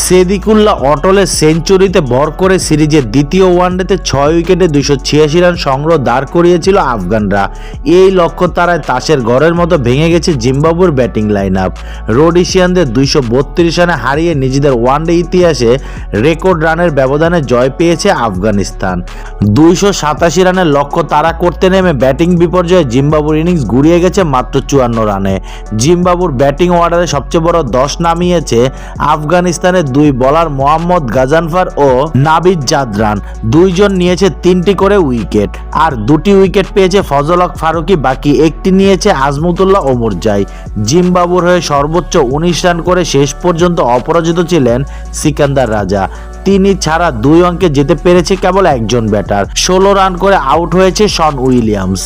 সেদিকুল্লাহ অটলের সেঞ্চুরিতে ভর করে সিরিজের দ্বিতীয় ওয়ানডেতে 6 উইকেটে 286 রান সংগ্রহ দাঁড় করিয়েছিল আফগানরা। এই লক্ষ্য তারায় তাসের ঘরের মতো ভেঙে গেছে জিম্বাবুয়ের ব্যাটিং লাইন আপ। রোডিশিয়ানদের 232 রানে হারিয়ে নিজেদের ওয়ানডে ইতিহাসে রেকর্ড রানের ব্যবধানে জয় পেয়েছে আফগানিস্তান। 287 রানের লক্ষ্য তাড়া করতে নেমে ব্যাটিং বিপর্যয়ে জিম্বাবুর ইনিংস গুড়িয়ে গেছে মাত্র 54 রানে। জিম্বাবুর ব্যাটিং অর্ডারে সবচেয়ে বড় 10 নামিয়েছে আফগানিস্তানের দুই বোলার মোহাম্মদ গাজানফার ও নাবিদ জাদরান। দুইজন নিয়েছে 3টি করে উইকেট, আর 2টি উইকেট পেয়েছে ফজল হক ফারুকী, বাকি একটি নিয়েছে আজমতুল্লাহ ওমরজাই। জিম্বাবুর হয়ে সর্বোচ্চ 19 রান করে শেষ পর্যন্ত অপরাজিত ছিলেন সিকান্দার রাজা। তিনি ছাড়া 2 অঙ্কে যেতে পেরেছে কেবল একজন ব্যাটার। 16 রান করে আউট হয়েছে শন উইলিয়ামস।